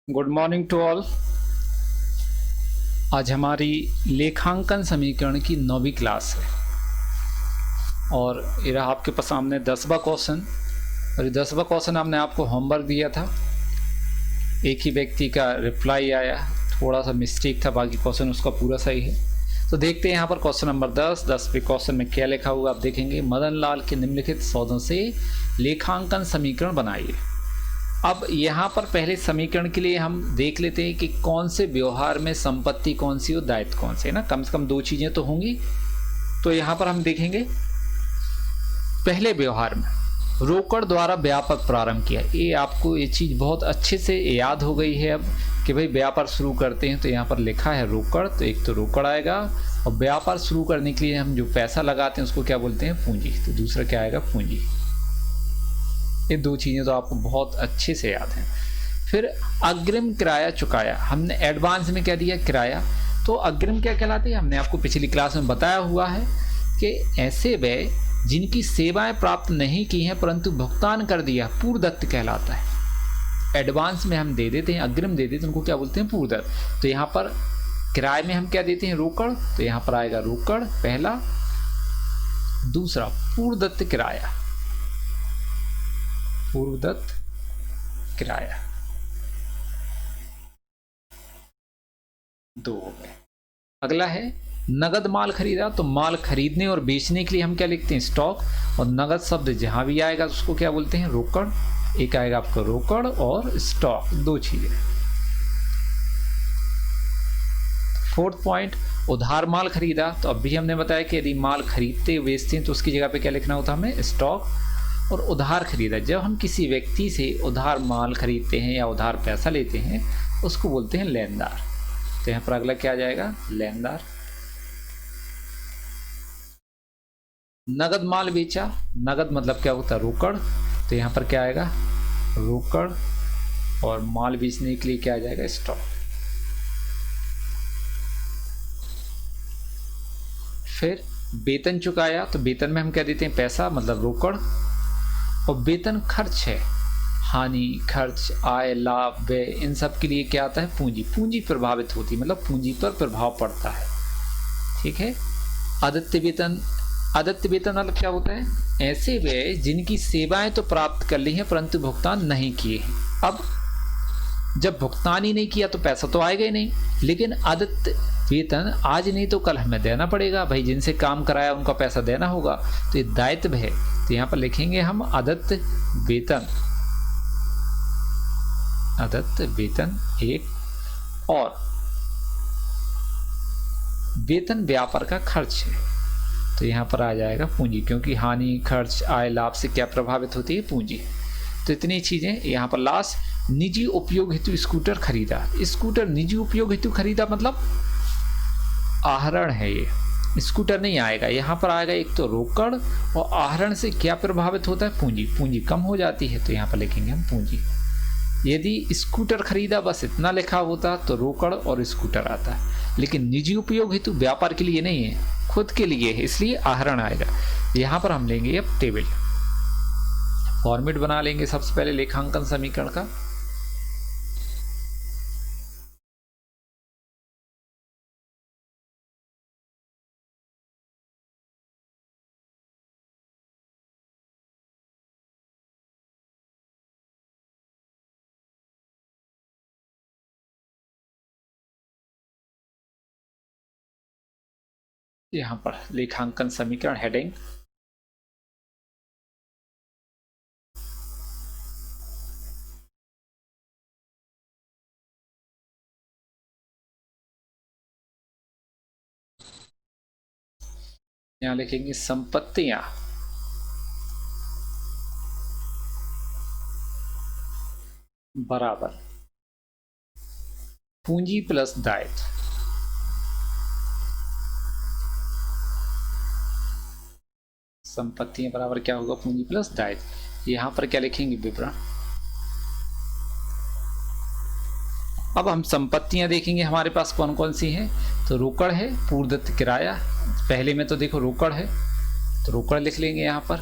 Good morning to all. आज हमारी लेखांकन समीकरण की 9वीं क्लास है और ये रहा आपके सामने 10वां क्वेश्चन। और ये 10वां क्वेश्चन हमने आपको होमवर्क दिया था, एक ही व्यक्ति का रिप्लाई आया, थोड़ा सा मिस्टेक था, बाकी क्वेश्चन उसका पूरा सही है। तो देखते हैं यहाँ पर क्वेश्चन नंबर 10वें क्वेश्चन में क्या लिखा हुआ आप देखेंगे। मदन लाल के निम्नलिखित सौदों से लेखांकन समीकरण बनाइए। अब यहाँ पर पहले समीकरण के लिए हम देख लेते हैं कि कौन से व्यवहार में संपत्ति कौन सी और दायित्व कौन से, है ना। कम से कम दो चीजें तो होंगी। तो यहाँ पर हम देखेंगे पहले व्यवहार में रोकड़ द्वारा व्यापार प्रारंभ किया। ये आपको ये चीज बहुत अच्छे से याद हो गई है अब कि भाई व्यापार शुरू करते हैं तो यहाँ पर लिखा है रोकड़, तो एक तो रोकड़ आएगा और व्यापार शुरू करने के लिए हम जो पैसा लगाते हैं उसको क्या बोलते हैं, पूंजी। तो दूसरा क्या आएगा, पूंजी। ये दो चीज़ें तो आपको बहुत अच्छे से याद हैं। फिर अग्रिम किराया चुकाया, हमने एडवांस में क्या दिया, किराया। तो अग्रिम क्या कहलाती है, हमने आपको पिछली क्लास में बताया हुआ है कि ऐसे व्यय जिनकी सेवाएं प्राप्त नहीं की हैं परंतु भुगतान कर दिया, पूर्वदत्त कहलाता है। एडवांस में हम दे देते हैं, अग्रिम दे देते हैं, उनको क्या बोलते हैं, पूर्वदत्त। तो यहाँ पर किराए में हम क्या देते हैं, रोकड़। तो यहाँ पर आएगा रोकड़ पहला। दूसरा पूर्वदत्त किराया, पूर्वदत्त किराया, दो हो गए। अगला है नगद माल खरीदा। तो माल खरीदने और बेचने के लिए हम क्या लिखते हैं, स्टॉक। और नगद शब्द जहां भी आएगा उसको क्या बोलते हैं, रोकड़। एक आएगा आपका रोकड़ और स्टॉक, दो चीजें। फोर्थ पॉइंट, उधार माल खरीदा। तो अभी हमने बताया कि यदि माल खरीदते बेचते हैं तो उसकी जगह पे क्या लिखना होता है हमें, स्टॉक। और उधार खरीदा, जब हम किसी व्यक्ति से उधार माल खरीदते हैं या उधार पैसा लेते हैं उसको बोलते हैं लेनदार। तो यहाँ पर अगला क्या आ जाएगा, लेनदार। नगद माल बेचा, नगद मतलब क्या होता है, रोकड़। तो यहाँ पर क्या आएगा, रोकड़। और माल बेचने के लिए क्या आ जाएगा, स्टॉक। फिर वेतन चुकाया, तो वेतन में हम क्या देते हैं, पैसा मतलब रोकड़। और वेतन खर्च है, हानि, खर्च, आय, लाभ, व्यय, इन सब के लिए क्या आता है, पूंजी। पूंजी प्रभावित होती है, मतलब पूंजी पर प्रभाव पड़ता है, ठीक है। आदित्य वेतन, आदित्य वेतन मतलब क्या होता है, ऐसे व्यय जिनकी सेवाएं तो प्राप्त कर ली हैं परंतु भुगतान नहीं किए हैं। अब जब भुगतान ही नहीं किया तो पैसा तो आएगा ही नहीं, लेकिन आदित्य वेतन आज नहीं तो कल हमें देना पड़ेगा, भाई जिनसे काम कराया उनका पैसा देना होगा, तो ये दायित्व है। तो यहाँ पर लिखेंगे हम आदित्य वेतन, आदित्य वेतन एक। और वेतन व्यापार का खर्च है, तो यहाँ पर आ जाएगा पूंजी, क्योंकि हानि, खर्च, आय, लाभ से क्या प्रभावित होती है, पूंजी। तो इतनी चीजें। यहाँ पर लास्ट, निजी उपयोग हेतु स्कूटर खरीदा। स्कूटर निजी उपयोग हेतु खरीदा मतलब आहरण है, ये स्कूटर नहीं आएगा। यहाँ पर आएगा एक तो रोकड़, और आहरण से क्या प्रभावित होता है, पूंजी। पूंजी कम हो जाती है, तो यहाँ पर लिखेंगे हम पूंजी। यदि स्कूटर खरीदा बस इतना लिखा होता तो रोकड़ और स्कूटर आता है, लेकिन निजी उपयोग हेतु व्यापार के लिए नहीं है, खुद के लिए है, इसलिए आहरण आएगा। यहाँ पर हम लेंगे अब टेबल, फॉर्मेट बना लेंगे सबसे पहले लेखांकन समीकरण का। यहाँ पर लेखांकन समीकरण हेडिंग, यहाँ लिखेंगे संपत्तियां बराबर पूंजी प्लस दायित्व। संपत्तियां बराबर क्या होगा, पूंजी प्लस दायित्व। यहाँ पर क्या लिखेंगे, विवरण। अब हम संपत्तियां देखेंगे हमारे पास कौन कौन सी हैं। तो रोकड़ है, पूर्वदत्त किराया, पहले में तो देखो रोकड़ है तो रोकड़ लिख लेंगे यहाँ पर,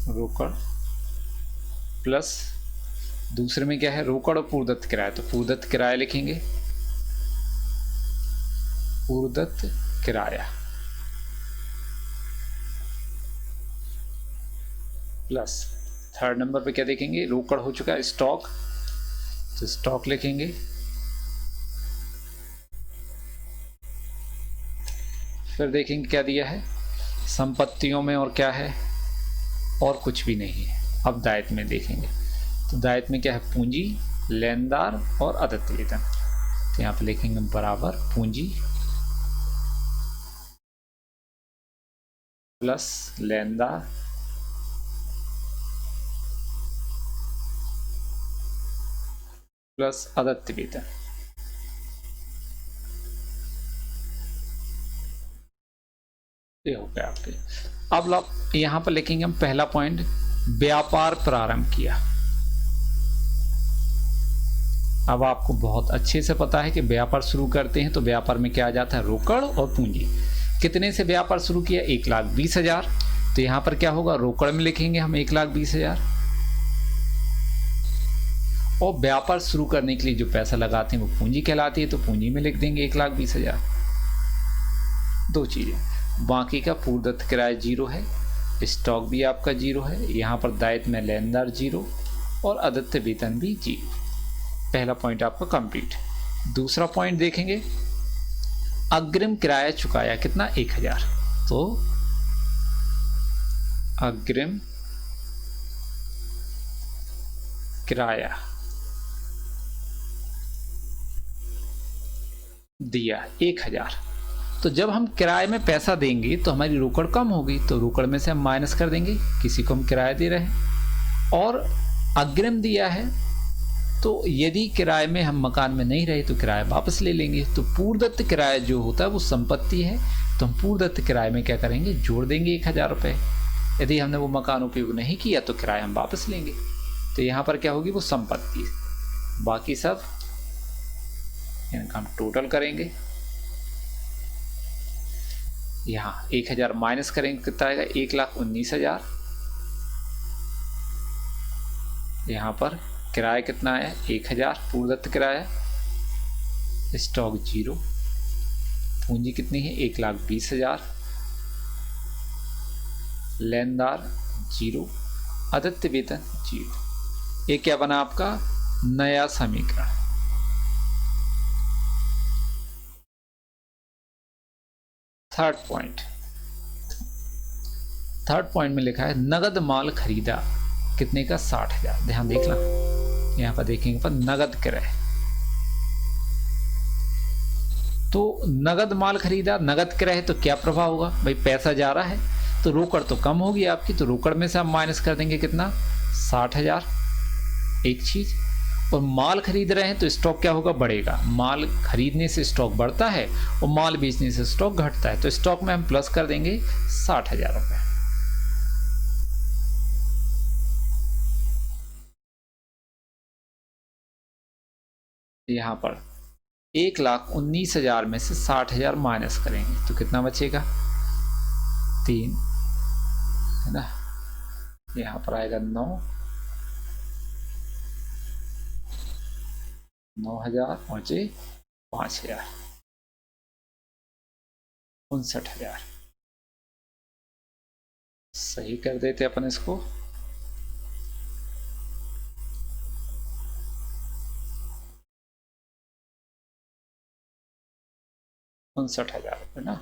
रोकड़ प्लस दूसरे में क्या है, रोकड़ और पूर्वदत्त किराया, तो पूर्वदत्त किराया लिखेंगे, पूर्वदत्त किराया प्लस थर्ड नंबर पे क्या देखेंगे, रोकड़ हो चुका है स्टॉक, तो स्टॉक लिखेंगे, फिर देखेंगे क्या दिया है संपत्तियों में, और क्या है, और कुछ भी नहीं है। अब दायित्व में देखेंगे, तो दायित्व में क्या है, पूंजी, लेनदार और अदत्त वेतन, तो यहाँ पे लिखेंगे बराबर पूंजी प्लस लेनदार प्लस अदत्त वेतन। ये हो गया आपके। अब यहां पर लिखेंगे हम पहला पॉइंट, व्यापार प्रारंभ किया। अब आपको बहुत अच्छे से पता है कि व्यापार शुरू करते हैं तो व्यापार में क्या आ जाता है, रोकड़ और पूंजी। कितने से व्यापार शुरू किया, 1,20,000, तो यहां पर क्या होगा, रोकड़ में लिखेंगे हम 1,20,000, और व्यापार शुरू करने के लिए जो पैसा लगाते हैं वो पूंजी कहलाती है, तो पूंजी में लिख देंगे 1,20,000। दो चीजें, बाकी का पूर्वदत्त किराया 0 है, स्टॉक भी आपका 0 है, यहाँ पर दायित्व में लेनदार 0 और अदत्त वेतन भी 0। पहला पॉइंट आपका कंप्लीट। दूसरा पॉइंट देखेंगे, अग्रिम किराया चुकाया कितना, 1,000, तो अग्रिम किराया दिया 1,000। तो जब हम किराए में पैसा देंगे तो हमारी रोकड़ कम होगी, तो रोकड़ में से हम माइनस कर देंगे, किसी को हम किराया दे रहे हैं, और अग्रिम दिया है, तो यदि किराए में हम मकान में नहीं रहे तो किराया वापस ले लेंगे। तो पूर्वदत्त किराया जो होता है वो संपत्ति है, तो हम पूर्वदत्त किराए में क्या करेंगे, जोड़ देंगे 1,000 रुपये। यदि हमने वो मकान उपयोग नहीं किया तो किराया हम वापस लेंगे, तो यहाँ पर क्या होगी, वो संपत्ति। बाकी सब इनका हम टोटल करेंगे, यहाँ 1,000 माइनस करेंगे, कितना आएगा, 1,19,000। यहाँ पर किराया कितना है, 1,000 पूर्वदत्त किराया, स्टॉक 0, पूंजी कितनी है, 1,20,000, लेनदार 0, अदत्त वेतन 0। ये क्या बना आपका नया समीकरण। थर्ड पॉइंट में लिखा है नगद माल खरीदा कितने का, 60,000। ध्यान देखना, यहाँ पर देखेंगे पर नगद क्रय, तो नगद माल खरीदा, नगद क्रय, तो क्या प्रभाव होगा भाई, पैसा जा रहा है तो रोकड़ तो कम होगी आपकी, तो रोकड़ में से हम माइनस कर देंगे कितना, 60,000, एक चीज। और माल खरीद रहे हैं तो स्टॉक क्या होगा, बढ़ेगा। माल खरीदने से स्टॉक बढ़ता है और माल बेचने से स्टॉक घटता है, तो स्टॉक में हम प्लस कर देंगे 60,000 रुपये। यहाँ पर 1,19,000 में से 60,000 माइनस करेंगे तो कितना बचेगा, 3 है ना, यहाँ पर आएगा 9,000 पहुंचे 5,000, 59,000। सही कर देते अपन इसको, ₹59,000 ना।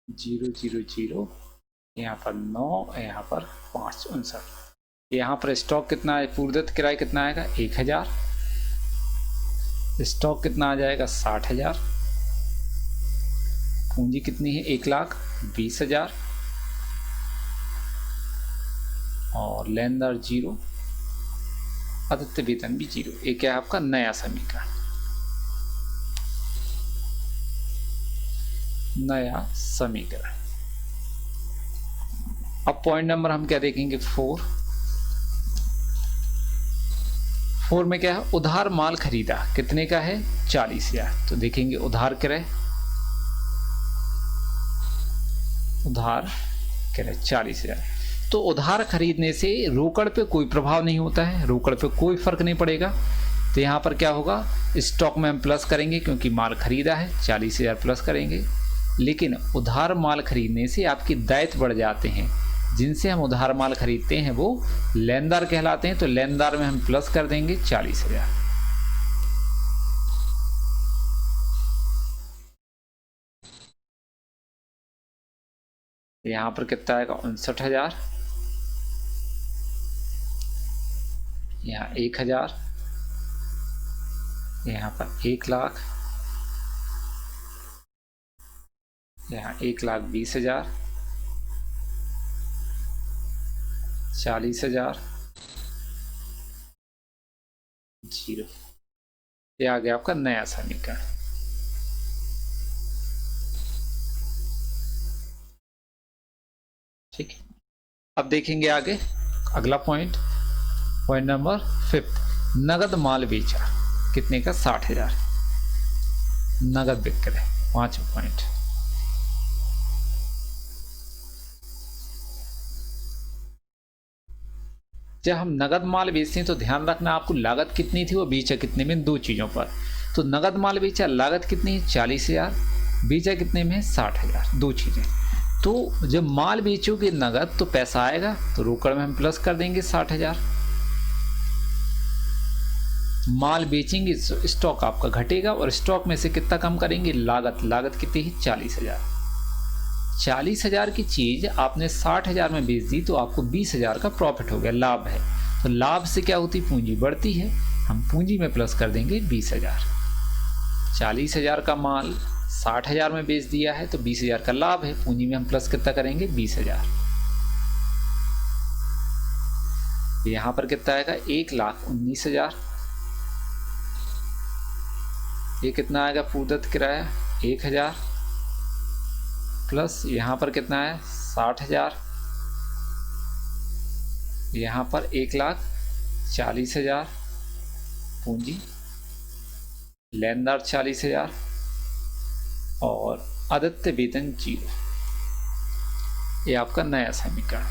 जीरो जीरो जीरो, यहाँ पर 9, यहाँ पर 5, 59। यहाँ पर स्टॉक कितना है, पूर्वदत्त किराया कितना आएगा, 1,000, स्टॉक कितना आ जाएगा, 60,000, पूंजी कितनी है, 1,20,000, और लेनदार 0, अदत्त वेतन भी 0। एक है आपका नया समीकरण, नया समीकरण। अब पॉइंट नंबर हम क्या देखेंगे, 4 4 में क्या है, उधार माल खरीदा कितने का है, 40,000। तो देखेंगे उधार क्रय, उधार क्रय 40,000। तो उधार खरीदने से रोकड़ पे कोई प्रभाव नहीं होता है, रोकड़ पे कोई फर्क नहीं पड़ेगा। तो यहाँ पर क्या होगा, स्टॉक में हम प्लस करेंगे क्योंकि माल खरीदा है, 40,000 प्लस करेंगे। लेकिन उधार माल खरीदने से आपके दायित्व बढ़ जाते हैं, जिनसे हम उधार माल खरीदते हैं वो लेनदार कहलाते हैं। तो लेनदार में हम प्लस कर देंगे 40,000। यहाँ पर कितना आएगा, 59,000, यहाँ 1,000, यहाँ पर 1,00,000, यहाँ 1,20,000, 40,000, 0। ये आ गया आपका नया समीकरण। ठीक है, अब देखेंगे आगे अगला पॉइंट नंबर 5, नगद माल बेचा कितने का, 60,000, नगद विक्रय 5 पॉइंट। जब हम नगद माल बेचते हैं तो ध्यान रखना आपको लागत कितनी थी, वो बेचा कितने में, 2 चीज़ों पर। तो नगद माल बेचा, लागत कितनी है, 40,000, बेचा कितने में, 60,000, 2 चीज़ें। तो जब माल बेचोगे नगद तो पैसा आएगा, तो रोकड़ में हम प्लस कर देंगे 60,000। माल बेचेंगे स्टॉक आपका घटेगा, और स्टॉक में से कितना कम करेंगे, लागत। लागत कितनी है, 40,000। 40,000 की चीज़ आपने 60,000 में बेच दी तो आपको 20,000 का प्रॉफिट हो गया, लाभ है। तो लाभ से क्या होती, पूंजी बढ़ती है, हम पूंजी में प्लस कर देंगे 20,000। 40,000 का माल 60,000 में बेच दिया है तो 20,000 का लाभ है, पूंजी में हम प्लस कितना करेंगे, 20,000। यहाँ पर कितना आएगा, 1,19,000। ये कितना आएगा, पूर्वदत्त किराया 1,000, प्लस यहाँ पर कितना है, 60,000, यहाँ पर 1,40,000 पूंजी, लेनदार 40,000 और आदित्य वेतन 0। ये आपका नया समीकरण।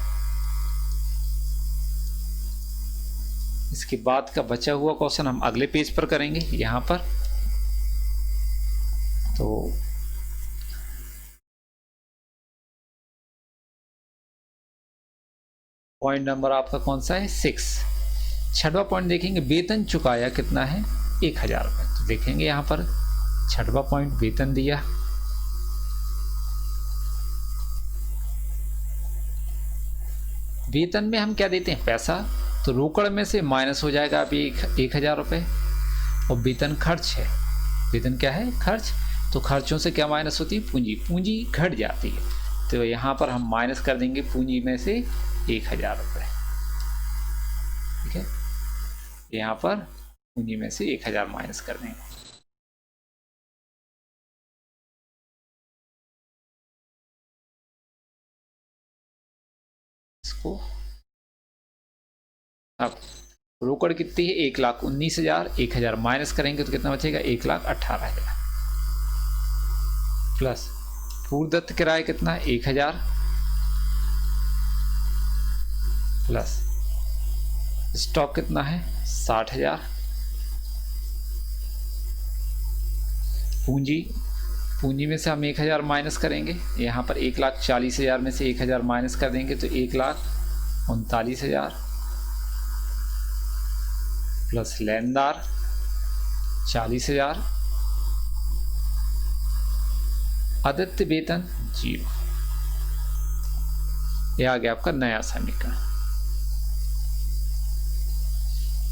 इसके बाद का बचा हुआ क्वेश्चन हम अगले पेज पर करेंगे। यहाँ पर तो पॉइंट नंबर आपका कौन सा है, 6। 6वां पॉइंट देखेंगे, वेतन चुकाया कितना है, 1,000 रुपये। तो देखेंगे यहाँ पर 6वां पॉइंट, वेतन दिया, वेतन में हम क्या देते हैं, पैसा। तो रोकड़ में से माइनस हो जाएगा अभी 1,000 रुपये, और वेतन खर्च है, वेतन क्या है, खर्च। तो खर्चों से क्या माइनस होती है, पूंजी, पूंजी घट जाती है। तो यहाँ पर हम माइनस कर देंगे पूंजी में से 1,000 रुपये। ठीक है, यहाँ पर पूंजी में से 1,000 माइनस कर देंगे। इसको अब रोकड़ कितनी है, 1,19,000, 1,000 माइनस करेंगे तो कितना बचेगा, 1,18,000, प्लस पूर्वदत्त किराया कितना है, 1,000, प्लस स्टॉक कितना है, 60,000, पूंजी, पूंजी में से हम 1,000 माइनस करेंगे, यहाँ पर 1,40,000 में से 1,000 माइनस कर देंगे तो 1,39,000, प्लस लेनदार 40,000, आदित्य वेतन 0। यह आ गया आपका नया समीकरण।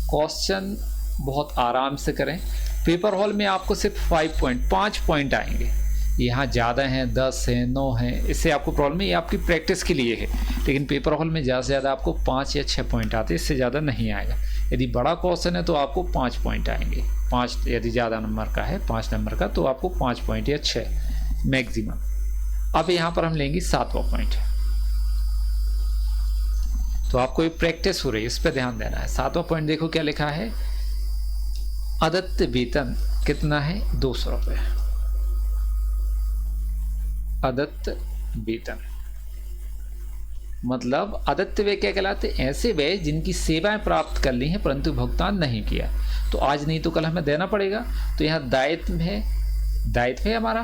क्वेश्चन बहुत आराम से करें। पेपर हॉल में आपको सिर्फ 5 पॉइंट आएंगे, यहाँ ज़्यादा हैं, 10 हैं, 9 हैं, इससे आपको प्रॉब्लम है, ये आपकी प्रैक्टिस के लिए है। लेकिन पेपर हॉल में ज़्यादा से ज़्यादा आपको 5 या 6 पॉइंट आते हैं, इससे ज़्यादा नहीं आएगा। यदि बड़ा क्वेश्चन है तो आपको 5 पॉइंट आएंगे, 5 यदि ज़्यादा नंबर का है, 5 नंबर का, तो आपको 5 पॉइंट या 6 मैक्सिमम। अब यहाँ पर हम लेंगे 7वां पॉइंट, तो आपको ये प्रैक्टिस हो रही है, इस पर ध्यान देना है। 7वां पॉइंट देखो क्या लिखा है, आदित्य वेतन कितना है? 200 रुपये। आदित्य वेतन मतलब आदित्य व्यय क्या कहलाते? ऐसे व्यय जिनकी सेवाएं प्राप्त कर ली हैं परंतु भुगतान नहीं किया, तो आज नहीं तो कल हमें देना पड़ेगा। तो यहाँ दायित्व है हमारा,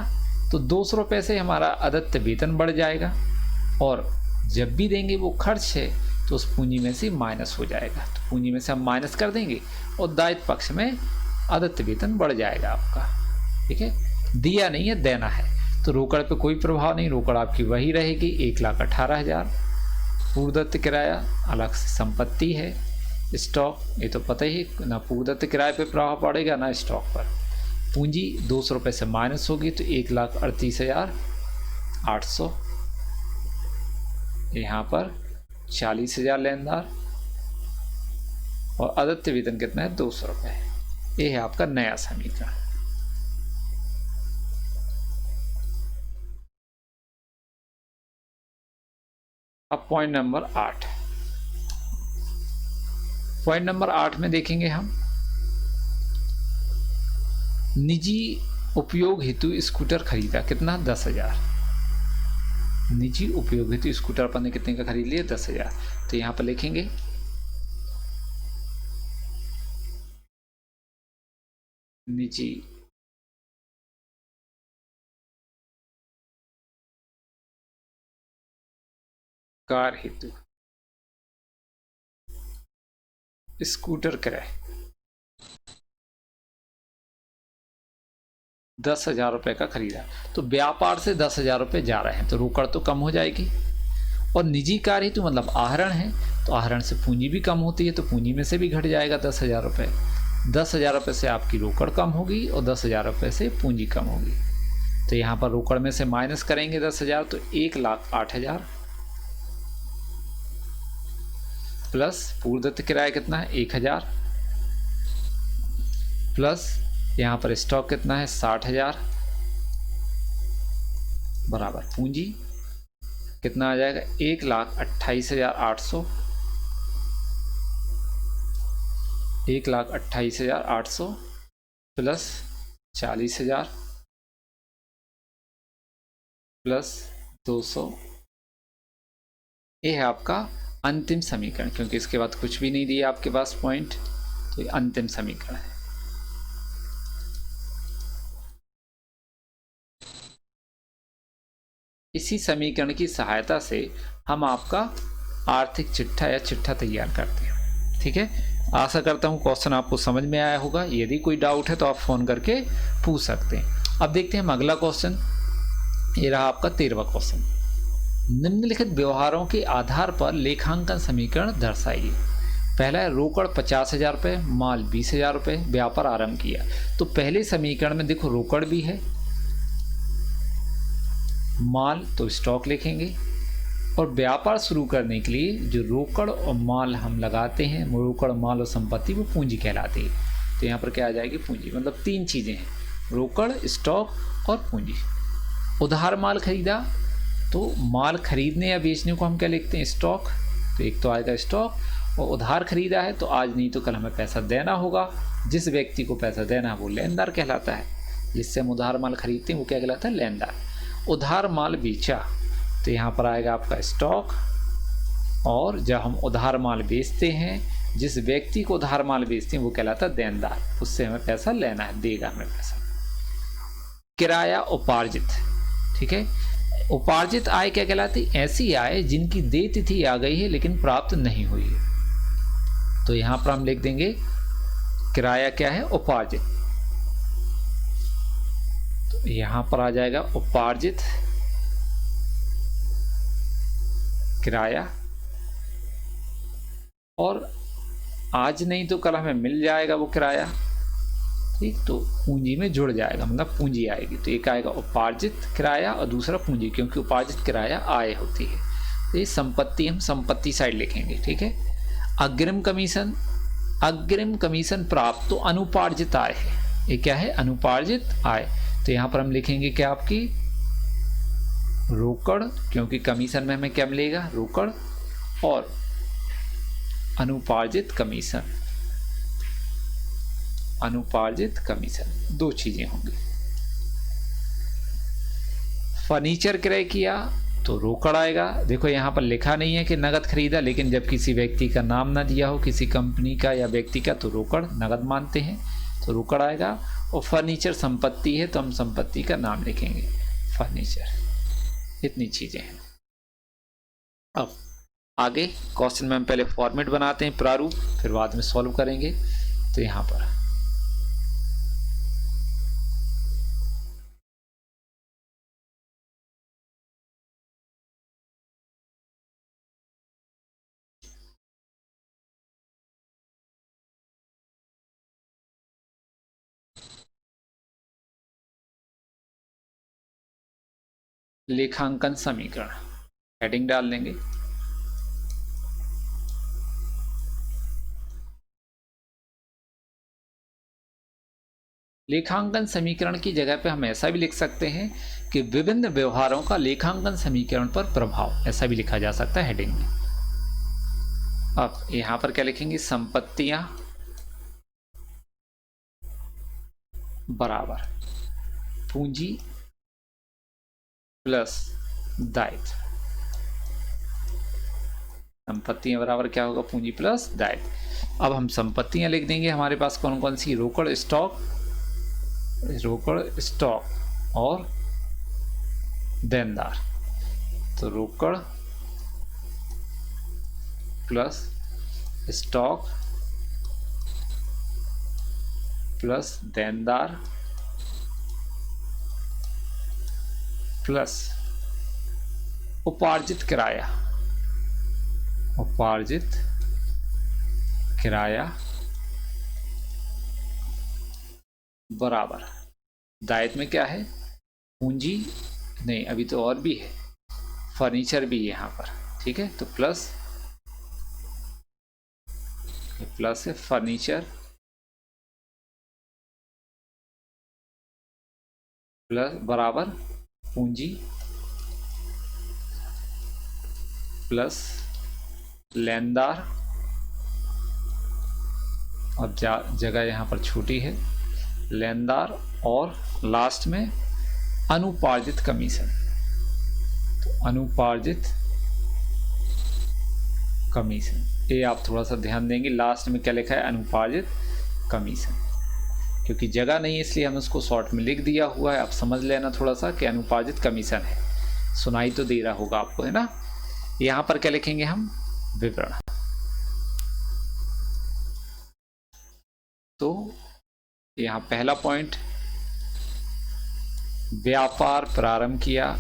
तो 200 रुपये से हमारा आदित्य वेतन बढ़ जाएगा, और जब भी देंगे वो खर्च है तो उस पूंजी में से माइनस हो जाएगा। तो पूंजी में से हम माइनस कर देंगे और दायित्व पक्ष में आदित्य वेतन बढ़ जाएगा आपका। ठीक है, दिया नहीं है, देना है, तो रोकड़ पे कोई प्रभाव नहीं, रोकड़ आपकी वही रहेगी 1,18,000। पूर्वदत्त किराया अलग से संपत्ति है। स्टॉक ये तो पता ही, ना पूर्वदत्त किराए पे प्रभाव पड़ेगा ना स्टॉक पर। पूंजी 200 रुपये से माइनस होगी तो 1,38,800। यहाँ पर 40,000 लेनदार, और आदित्य वेतन कितना है? 200 रुपये। ये है आपका नया समीकरण। अब पॉइंट नंबर 8। पॉइंट नंबर 8 में देखेंगे हम, निजी उपयोग हेतु स्कूटर खरीदा, कितना? 10,000। निजी उपयोग हेतु स्कूटर अपन ने कितने का खरीद लिया? 10,000। तो यहां पर लिखेंगे निजी कार हेतु स्कूटर क्रय 10,000 रुपये का खरीदा। तो व्यापार से 10,000 रुपये जा रहे हैं तो रोकड़ तो कम हो जाएगी, और निजी कार हेतु मतलब आहरण है, तो आहरण से पूंजी भी कम होती है, तो पूंजी में से भी घट जाएगा 10,000 रुपये। 10,000 रुपये से आपकी रोकड़ कम होगी और 10,000 रुपये से पूंजी कम होगी। तो यहाँ पर रोकड़ में से माइनस करेंगे 10,000 तो 1,08,000 प्लस पूर्वदत्त किराया कितना है? 1,000 प्लस यहाँ पर स्टॉक कितना है? 60,000 बराबर पूंजी कितना आ जाएगा? 1,28,800। 1,28,800 प्लस 40,000 प्लस 200। ये है आपका अंतिम समीकरण, क्योंकि इसके बाद कुछ भी नहीं दिया आपके पास पॉइंट, तो ये अंतिम समीकरण है। इसी समीकरण की सहायता से हम आपका आर्थिक चिट्ठा या चिट्ठा तैयार करते हैं। ठीक है, आशा करता हूँ क्वेश्चन आपको समझ में आया होगा। यदि कोई डाउट है तो आप फ़ोन करके पूछ सकते हैं। अब देखते हैं हम अगला क्वेश्चन। ये रहा आपका 13वां क्वेश्चन। निम्नलिखित व्यवहारों के आधार पर लेखांकन समीकरण दर्शाइए। पहला है रोकड़ 50,000 रुपये, माल 20,000 रुपये, व्यापार आरंभ किया। तो पहले समीकरण में देखो रोकड़ भी है, माल तो स्टॉक लिखेंगे, और व्यापार शुरू करने के लिए जो रोकड़ और माल हम लगाते हैं, रोकड़ माल और संपत्ति, वो पूंजी कहलाती है। तो यहाँ पर क्या आ जाएगी? पूंजी। मतलब 3 चीज़ें हैं, रोकड़, स्टॉक और पूंजी। उधार माल खरीदा, तो माल खरीदने या बेचने को हम क्या लिखते हैं? स्टॉक। तो एक तो आएगा स्टॉक, और उधार खरीदा है तो आज नहीं तो कल हमें पैसा देना होगा। जिस व्यक्ति को पैसा देना है वो लेनदार कहलाता है, जिससे हम उधार माल खरीदते हैं वो क्या कहलाता है? लेनदार। उधार माल बेचा, तो यहाँ पर आएगा आपका स्टॉक, और जब हम उधार माल बेचते हैं, जिस व्यक्ति को उधार माल बेचते हैं वो कहलाता है देनदार, उससे हमें पैसा लेना है, देगा हमें पैसा। किराया उपार्जित। ठीक है, उपार्जित आय क्या कहलाती? ऐसी आय जिनकी देय तिथि आ गई है लेकिन प्राप्त नहीं हुई है। तो यहां पर हम लिख देंगे किराया क्या है? उपार्जित। तो यहां पर आ जाएगा उपार्जित किराया, और आज नहीं तो कल हमें मिल जाएगा वो किराया। ठीक, तो पूंजी में जुड़ जाएगा, मतलब पूंजी आएगी। तो एक आएगा उपार्जित किराया और दूसरा पूंजी, क्योंकि उपार्जित किराया आय होती है। तो ये संपत्ति, हम संपत्ति साइड लिखेंगे। ठीक है, अग्रिम कमीशन, अग्रिम कमीशन प्राप्त, तो अनुपार्जित आय है। ये क्या है? अनुपार्जित आय। तो यहाँ पर हम लिखेंगे क्या? आपकी रोकड़, क्योंकि कमीशन में हमें क्या मिलेगा? रोकड़, और अनुपार्जित कमीशन, अनुपार्जित कमीशन, दो चीजें होंगी। फर्नीचर क्रय किया तो रोकड़ आएगा। देखो यहाँ पर लिखा नहीं है कि नगद खरीदा, लेकिन जब किसी व्यक्ति का नाम ना दिया हो, किसी कंपनी का या व्यक्ति का, तो रोकड़ नगद मानते हैं, तो रोकड़ आएगा। और फर्नीचर संपत्ति है तो हम संपत्ति का नाम लिखेंगे फर्नीचर। इतनी चीजें हैं। अब आगे क्वेश्चन में हम पहले फॉर्मेट बनाते हैं, प्रारूप, फिर बाद में सॉल्व करेंगे। तो यहाँ पर लेखांकन समीकरण हेडिंग डाल देंगे। लेखांकन समीकरण की जगह पे हम ऐसा भी लिख सकते हैं कि विभिन्न व्यवहारों का लेखांकन समीकरण पर प्रभाव, ऐसा भी लिखा जा सकता है हेडिंग में। अब यहां पर क्या लिखेंगे, संपत्तियां बराबर पूंजी प्लस दायित्व। संपत्तियां बराबर क्या होगा, पूंजी प्लस दायित्व। अब हम संपत्तियां लिख देंगे, हमारे पास कौन कौन सी, रोकड़ स्टॉक और देनदार। तो रोकड़ प्लस स्टॉक प्लस देनदार प्लस उपार्जित किराया, बराबर दायित्व में क्या है, पूंजी नहीं, अभी तो और भी है, फर्नीचर भी यहाँ पर, ठीक है। तो प्लस है फर्नीचर प्लस बराबर पूंजी प्लस लेनदार, और जगह यहाँ पर छोटी है, लेनदार, और लास्ट में अनुपार्जित कमीशन। तो अनुपार्जित कमीशन, ये आप थोड़ा सा ध्यान देंगे, लास्ट में क्या लिखा है, अनुपार्जित कमीशन, क्योंकि जगह नहीं है इसलिए हम उसको शॉर्ट में लिख दिया हुआ है। आप समझ लेना थोड़ा सा कि अनुपार्जित कमीशन है, सुनाई तो दे रहा होगा आपको, है ना। यहां पर क्या लिखेंगे हम, विवरण। तो यहां पहला पॉइंट, व्यापार प्रारंभ किया,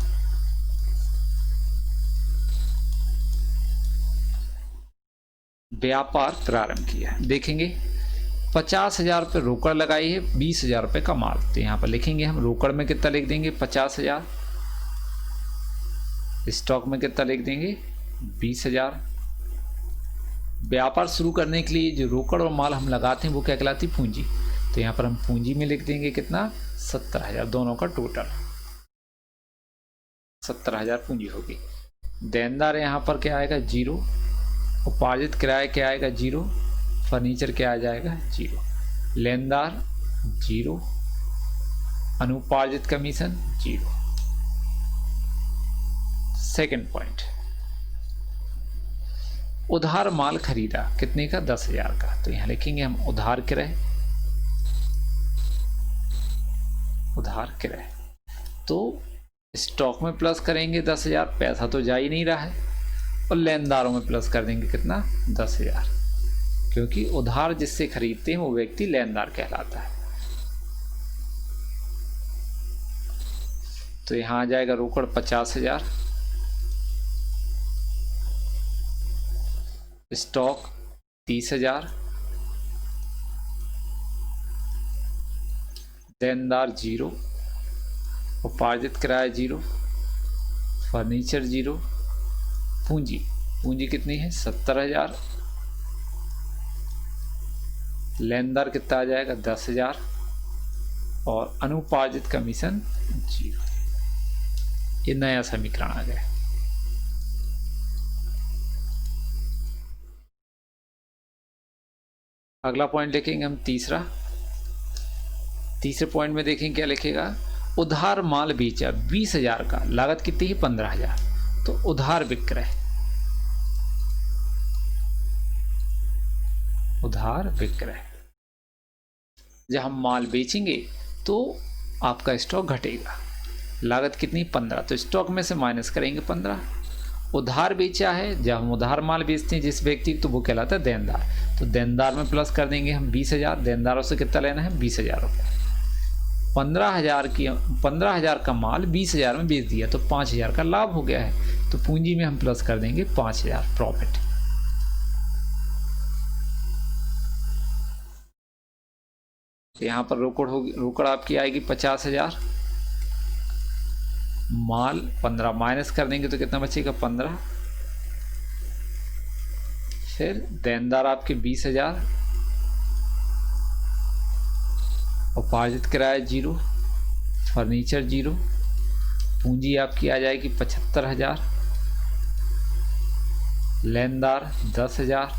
देखेंगे 50,000 रुपये रोकड़ लगाई है, 20,000 रुपये का माल। तो यहाँ पर लिखेंगे हम, रोकड़ में कितना लिख देंगे 50,000, स्टॉक में कितना लिख देंगे 20,000। व्यापार शुरू करने के लिए जो रोकड़ और माल हम लगाते हैं वो क्या कहलाती है, पूंजी। तो यहाँ पर हम पूंजी में लिख देंगे कितना, 70,000, दोनों का टोटल 70,000 पूंजी होगी। देनदार यहाँ पर क्या आएगा, 0। उपार्जित किराया क्या आएगा, 0। फर्नीचर क्या आ जाएगा, 0। लेनदार 0। अनुपार्जित कमीशन 0। सेकंड पॉइंट, उधार माल खरीदा, कितने का, 10,000 का। तो यहां लिखेंगे हम उधार क्रय, तो स्टॉक में प्लस करेंगे 10,000, पैसा तो जा ही नहीं रहा है, और लेनदारों में प्लस कर देंगे कितना, 10,000, क्योंकि उधार जिससे खरीदते हैं वो व्यक्ति लेनदार कहलाता है। तो यहां आ जाएगा रोकड़ 50,000, स्टॉक 30,000, देनदार 0, उपार्जित किराया 0, फर्नीचर 0, पूंजी कितनी है 70,000, लेनदार कितना आ जाएगा 10,000, और अनुपार्जित कमीशन 0। ये नया समीकरण आ गया। अगला पॉइंट देखेंगे हम, तीसरा, तीसरे पॉइंट में देखें क्या लिखेगा, उधार माल बेचा 20,000 का, लागत कितनी है 15,000, तो उधार विक्रय, उधार विक्रय। जब हम माल बेचेंगे तो आपका स्टॉक घटेगा, लागत कितनी 15, तो स्टॉक में से माइनस करेंगे 15। उधार बेचा है, जब हम उधार माल बेचते हैं जिस व्यक्ति को, तो वो कहलाता है देनदार, तो देनदार में प्लस कर देंगे हम 20,000, देनदारों से कितना लेना है 20,000 रुपये। 15,000 का माल 20,000 में बेच दिया तो 5,000 का लाभ हो गया है, तो पूंजी में हम प्लस कर देंगे 5,000 प्रॉफिट। यहाँ पर रोकड़ आपकी आएगी 50,000, माल 15 माइनस कर देंगे तो कितना बचेगा 15, फिर देनदार आपके 20,000, उपार्जित किराया 0, फर्नीचर 0, पूंजी आपकी आ जाएगी 75,000, लेनदार 10,000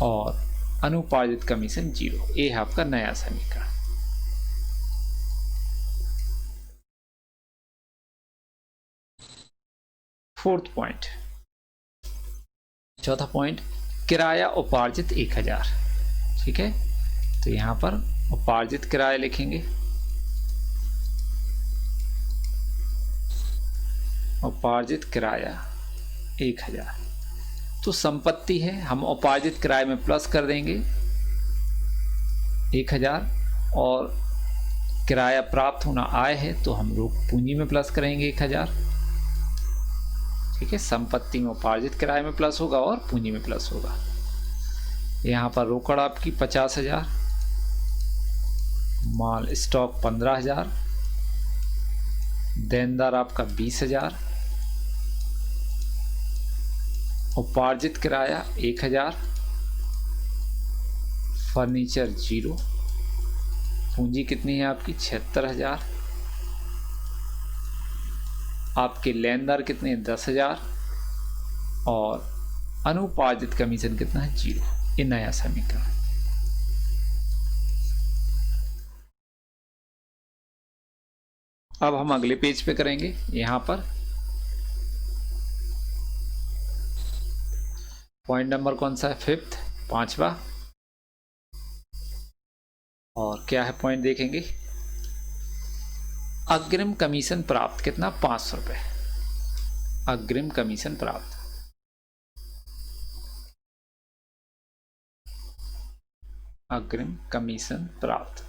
और अनुपार्जित कमीशन 0। ये है आपका नया समीकरण। फोर्थ पॉइंट, चौथा पॉइंट, किराया उपार्जित 1,000। ठीक है, तो यहां पर उपार्जित किराया लिखेंगे, उपार्जित किराया 1,000, तो संपत्ति है, हम उपार्जित किराए में प्लस कर देंगे 1,000, और किराया प्राप्त होना आय है तो हम लोग पूंजी में प्लस करेंगे 1,000। ठीक है, संपत्ति में उपार्जित किराए में प्लस होगा और पूंजी में प्लस होगा। यहाँ पर रोकड़ आपकी 50,000, माल स्टॉक 15,000, देनदार आपका 20,000, उपार्जित किराया 1,000, फर्नीचर 0, पूंजी कितनी है आपकी 76,000, आपके लेनदार कितने हैं 10,000 और अनुपार्जित कमीशन कितना है 0। ये नया समीकरण। अब हम अगले पेज पे करेंगे, यहां पर पॉइंट नंबर कौन सा है, फिफ्थ, 5वां, और क्या है पॉइंट देखेंगे, अग्रिम कमीशन प्राप्त कितना 500 रुपये, अग्रिम कमीशन प्राप्त, अग्रिम कमीशन प्राप्त,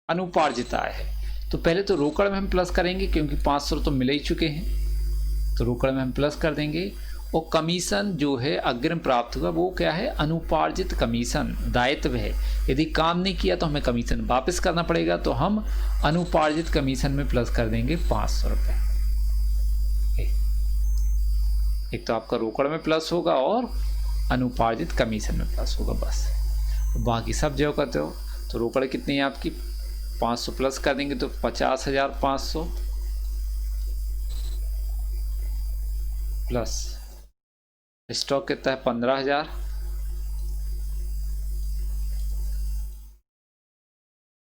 अनुपार्जित आय है। तो पहले तो रोकड़ में हम प्लस करेंगे क्योंकि 500 तो मिल ही चुके हैं, तो रोकड़ में हम प्लस कर देंगे। और कमीशन जो है अग्रिम प्राप्त होगा वो क्या है, अनुपार्जित कमीशन, दायित्व है, यदि काम नहीं किया तो हमें कमीशन वापस करना पड़ेगा, तो हम अनुपार्जित कमीशन में प्लस कर देंगे 500 रुपये। एक तो आपका रोकड़ में प्लस होगा और अनुपार्जित कमीशन में प्लस होगा, बस। बाकी सब जो करते हो, तो रोकड़ कितनी है आपकी 500 प्लस कर देंगे तो 50,500 प्लस स्टॉक कितना है 15,000,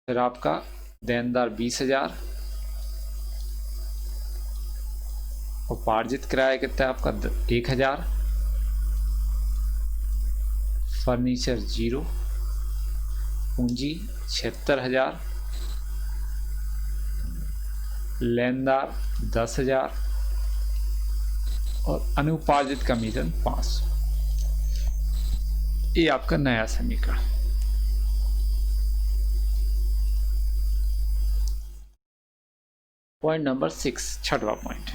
फिर आपका देनदार 20,000, उपार्जित किराया कितना है आपका 1,000, फर्नीचर 0, पूंजी 76,000, लेनदार 10,000 और अनुपार्जित कमीशन 500। ये आपका नया समीकरण। पॉइंट नंबर 6, छठवां पॉइंट।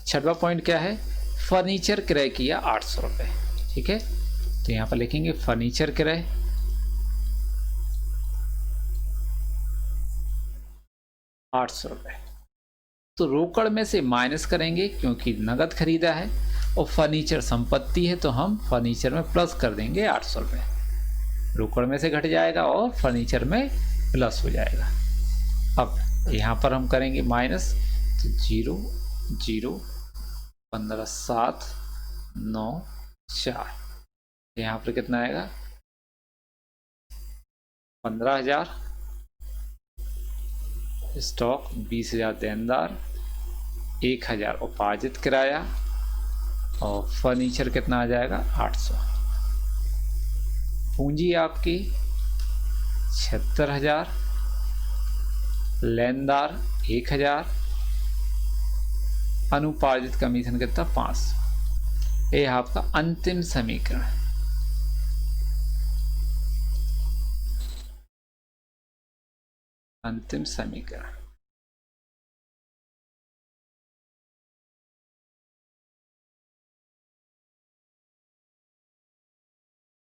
छठवां पॉइंट क्या है, फर्नीचर क्रय किया 800 रुपये। ठीक है, तो यहां पर लिखेंगे फर्नीचर क्रय 800 रुपये। तो रोकड़ में से माइनस करेंगे क्योंकि नगद खरीदा है, और फर्नीचर संपत्ति है तो हम फर्नीचर में प्लस कर देंगे 800 रुपये। रोकड़ में से घट जाएगा और फर्नीचर में प्लस हो जाएगा। अब यहाँ पर हम करेंगे माइनस, तो 0 0 15 7 9 4, यहाँ पर कितना आएगा 15,000, स्टॉक 20,000 देनदार, 1,000 उपार्जित किराया और फर्नीचर कितना आ जाएगा 800। पूंजी आपकी 76,000, लेनदार 1,000, अनुपार्जित कमीशन कितना 500। ये आपका अंतिम समीकरण। अंतिम समीकरण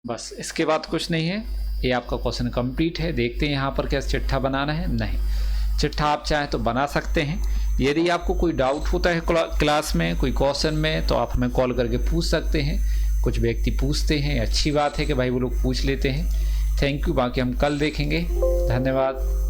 बस, इसके बाद कुछ नहीं है। ये आपका क्वेश्चन कंप्लीट है। देखते हैं यहाँ पर क्या चिट्ठा बनाना है। नहीं, चिट्ठा आप चाहें तो बना सकते हैं। यदि आपको कोई डाउट होता है क्लास में, कोई क्वेश्चन में, तो आप हमें कॉल करके पूछ सकते हैं। कुछ व्यक्ति पूछते हैं, अच्छी बात है कि भाई वो लोग पूछ लेते हैं। Thank you. बाकी हम कल देखेंगे। धन्यवाद।